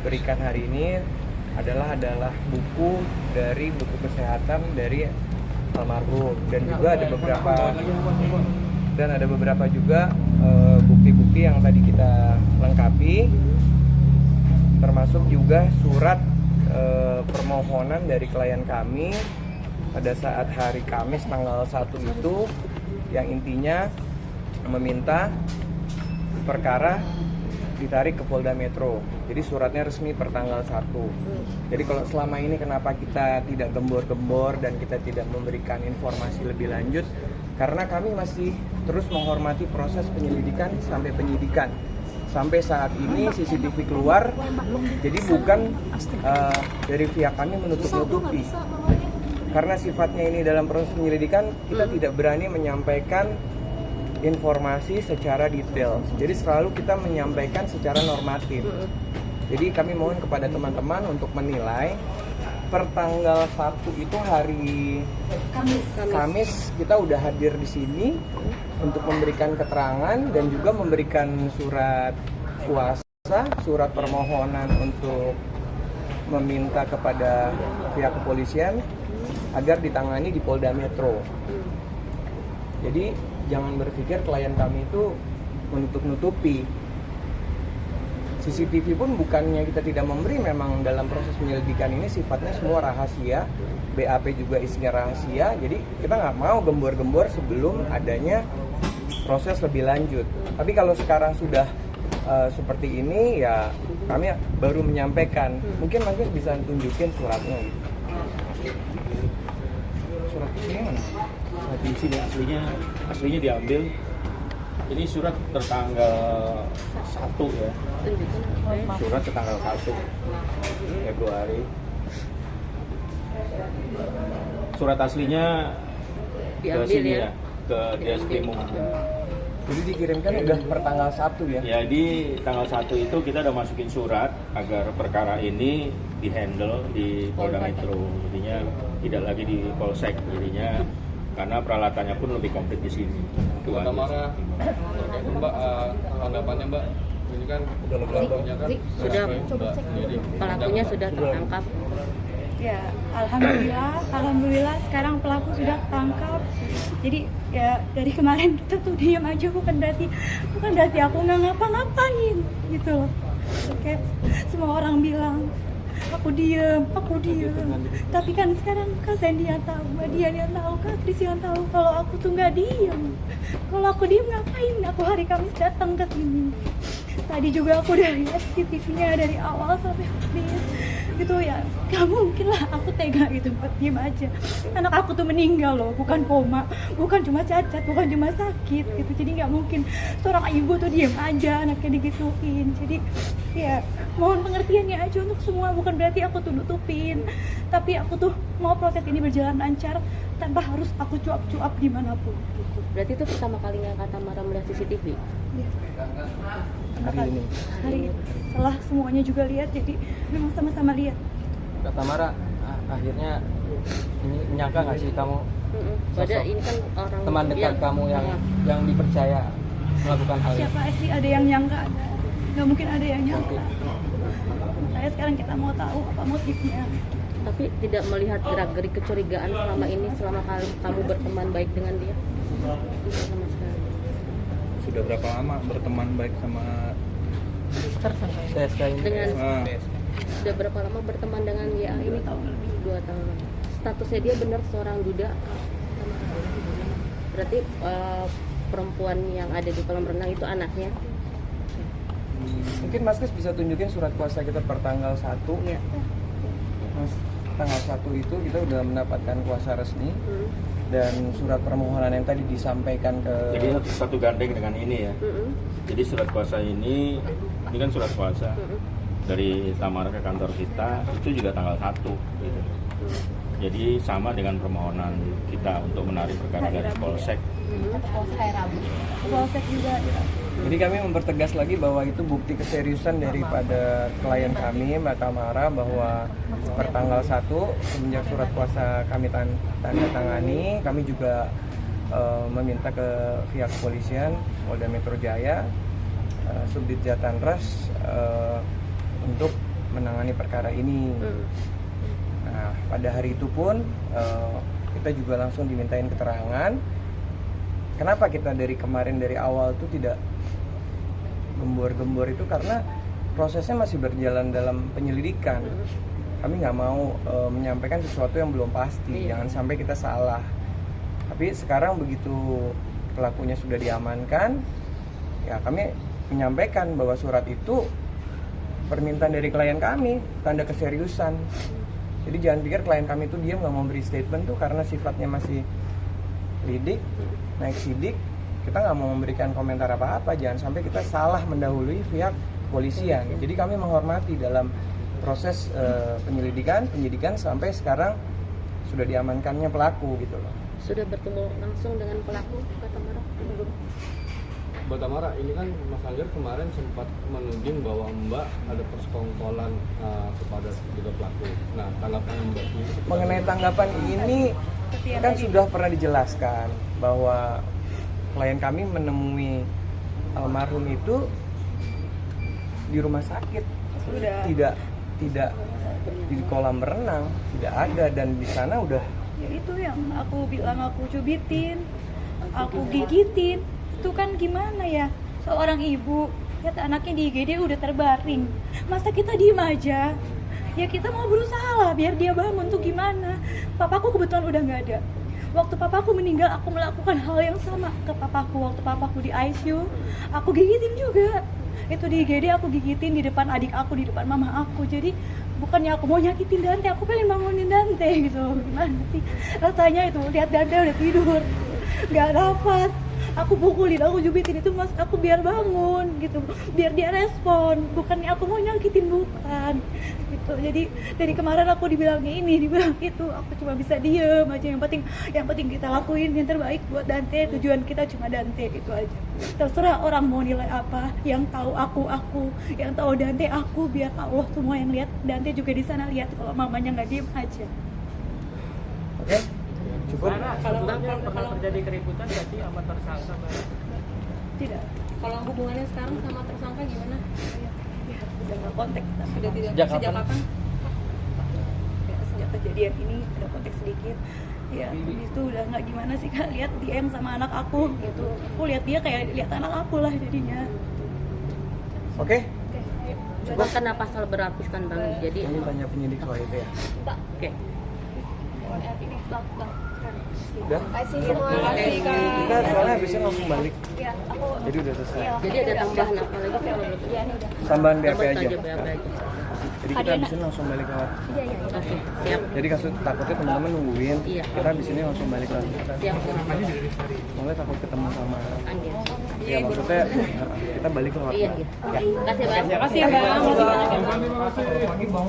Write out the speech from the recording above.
berikan hari ini adalah buku kesehatan dari almarhum, dan juga ada beberapa juga bukti-bukti yang tadi kita lengkapi, termasuk juga surat permohonan dari klien kami pada saat hari Kamis tanggal 1 itu, yang intinya meminta perkara ditarik ke Polda Metro. Jadi suratnya resmi per tanggal 1. Jadi kalau selama ini kenapa kita tidak gembor-gembor dan kita tidak memberikan informasi lebih lanjut, karena kami masih terus menghormati proses penyelidikan sampai penyidikan. Sampai saat ini CCTV keluar, jadi bukan dari pihak kami menutup-nutupi. Karena sifatnya ini dalam proses penyelidikan, kita tidak berani menyampaikan informasi secara detail. Jadi selalu kita menyampaikan secara normatif. Jadi kami mohon kepada teman-teman untuk menilai per tanggal 1 itu hari Kamis kita udah hadir di sini untuk memberikan keterangan dan juga memberikan surat kuasa, surat permohonan untuk meminta kepada pihak kepolisian agar ditangani di Polda Metro. Jadi jangan berpikir klien kami itu menutup-nutupi. CCTV pun bukannya kita tidak memberi, memang dalam proses penyelidikan ini sifatnya semua rahasia, BAP juga isinya rahasia, jadi kita nggak mau gembor-gembor sebelum adanya proses lebih lanjut. Tapi kalau sekarang sudah seperti ini, ya kami baru menyampaikan. Mungkin Mas bisa tunjukin suratnya gitu. Surat ini mana? Di sini aslinya diambil. Ini surat tertanggal 1 ya. Surat tertanggal 1 Februari. Surat aslinya ke sini ya, ke Diaskrimum. Jadi dikirimkan udah per tanggal 1 ya? Ya, di tanggal 1 itu kita udah masukin surat agar perkara ini dihandle di Polda Metro. Jadinya tidak lagi di Polsek, jadinya karena peralatannya pun lebih komplit di sini. Mbak Tamara, Mbak, tanggapannya Mbak, ini kan sudah pelakunya sudah tertangkap. Ya, alhamdulillah sekarang pelaku sudah tertangkap. Jadi ya dari kemarin kita tuh diam aja, bukan berarti aku nggak ngapa-ngapain gitu loh. Kayak semua orang bilang aku diem. Tapi kan sekarang Kak Sandy yang tahu, Mbak Dian yang tahu, Kak Kris yang tahu kalau aku tuh nggak diem. Kalau aku diem ngapain? Aku hari Kamis datang ke sini. Tadi juga aku udah lihat CCTV-nya dari awal sampai habis. Gitu ya, gak mungkin lah aku tega gitu buat diem aja. Anak aku tuh meninggal loh, bukan koma, bukan cuma cacat, bukan cuma sakit gitu. Jadi gak mungkin seorang ibu tuh diem aja anaknya digituin. Jadi ya mohon pengertiannya aja untuk semua, bukan berarti aku tuh nutupin, tapi aku tuh mau proses ini berjalan lancar tanpa harus aku cuap-cuap dimanapun gitu. Berarti itu pertama kalinya Kak Tamara melihat CCTV? Ya. Hari ini. Setelah semuanya juga lihat, jadi memang sama-sama lihat. Kak Tamara, akhirnya ini menyangka nggak sih kamu Padahal ini kan orang teman dekat kamu yang dipercaya melakukan hal ini? Siapa sih ada yang nyangka? Nggak mungkin ada yang nyangka. Saya sekarang kita mau tahu apa motifnya. Tapi tidak melihat gerak-gerik kecurigaan selama ini, selama kamu berteman baik dengan dia? Tidak sama sekali. sudah berapa lama berteman baik sama CSK ini? Sudah berapa lama berteman dengan YA ini? 2 tahun. Statusnya dia benar seorang duda. Berarti perempuan yang ada di kolam renang itu anaknya? Mungkin Mas Kris bisa tunjukin surat kuasa kita per tanggal 1. Iya. Mas, tanggal 1 itu kita udah mendapatkan kuasa resmi. Dan surat permohonan yang tadi disampaikan ke... Jadi satu gandeng dengan ini ya. Jadi surat kuasa ini kan surat kuasa dari Tamara ke kantor kita, itu juga tanggal 1 gitu. Jadi sama dengan permohonan kita untuk menarik perkara dari Polsek. Polsek juga. Jadi kami mempertegas lagi bahwa itu bukti keseriusan daripada klien kami, Mbak Tamara, bahwa per tanggal 1 semenjak surat kuasa kami tanda tangani, kami juga meminta ke pihak kepolisian Polda Metro Jaya, Subdit Jatanras untuk menangani perkara ini. Nah, pada hari itu pun kita juga langsung dimintain keterangan. Kenapa kita dari kemarin dari awal tuh tidak gembor-gembor itu karena prosesnya masih berjalan dalam penyelidikan. Kami nggak mau menyampaikan sesuatu yang belum pasti, jangan sampai kita salah. Tapi sekarang begitu pelakunya sudah diamankan, ya kami menyampaikan bahwa surat itu permintaan dari klien kami, tanda keseriusan. Jadi jangan pikir klien kami itu diam nggak mau beri statement tuh karena sifatnya masih lidik, naik sidik, kita nggak mau memberikan komentar apa-apa, jangan sampai kita salah mendahului pihak kepolisian. Jadi kami menghormati dalam proses penyidikan sampai sekarang sudah diamankannya pelaku gitu loh. Sudah bertemu langsung dengan pelaku, Mbak Tamara? Belum. Mbak Tamara, ini kan Mas Angger kemarin sempat menuding bahwa Mbak ada persekongkolan kepada juga pelaku. Nah, tanggapan Mbak ini Mengenai tanggapan ini kan sudah pernah dijelaskan bahwa klien kami menemui almarhum itu di rumah sakit, tidak di kolam renang, tidak ada, dan di sana udah Ya itu yang aku bilang, aku cubitin, aku gigitin. Itu kan gimana ya, seorang ibu lihat anaknya di IGD udah terbaring, masa kita diem aja? Ya kita mau berusaha lah biar dia bangun tuh gimana. Papaku kebetulan udah nggak ada. Waktu papaku meninggal aku melakukan hal yang sama ke papaku. Waktu papaku di ICU aku gigitin juga. Itu di IGD aku gigitin di depan adik aku, di depan mama aku. Jadi bukannya aku mau nyakitin Dante, aku pengen bangunin Dante gitu. Gimana sih rasanya itu lihat Dante udah tidur nggak nafas, aku pukulin, aku jubitin itu mas, aku biar bangun gitu, biar dia respon, bukannya aku mau nyakitin, bukan gitu. Jadi dari kemarin aku dibilang ini, dibilang itu, aku cuma bisa diem aja. Yang penting kita lakuin yang terbaik buat Dante, tujuan kita cuma Dante, itu aja. Terserah orang mau nilai apa, yang tahu aku, yang tahu Dante aku, biar Allah semua yang lihat, Dante juga di sana lihat kalau mamanya nggak diem aja. oke, cukup. Kalau terjadi keributan nggak sih sama tersangka? Tidak. Kalau hubungannya sekarang sama tersangka gimana? Ya, udah nggak kontak. Sudah tidak Sejak sejak kapan? kapan? Ya, sejak kejadian ini ada kontak sedikit. Ya, itu udah nggak gimana sih kak, lihat dia yang sama anak aku gitu. Aku lihat dia kayak lihat anak aku lah jadinya. Oke, Bang, kena pasal berlapis kan Bang, jadi ini tanya penyidik soal itu ya. oke. Ini bang. Udah? Kasih semua kasih kak. Kita soalnya habisnya langsung balik, Ya, aku. jadi udah selesai. Jadi ada tambahan apa lagi kalau menurut Iya ini udah. Tambahan BAP Tambah aja. saja BAP aja. Jadi kita habisnya langsung balik lewat. Iya. Oke, siap. Jadi kasus takutnya teman-teman nungguin, Iya. kita habis ini langsung balik lagi. Siap. Soalnya takut ketemu sama, Anjir. ya maksudnya kita balik lewat. Iya, gitu. Kasih Bang. Kasih ya bang. Masih banyak ya bang.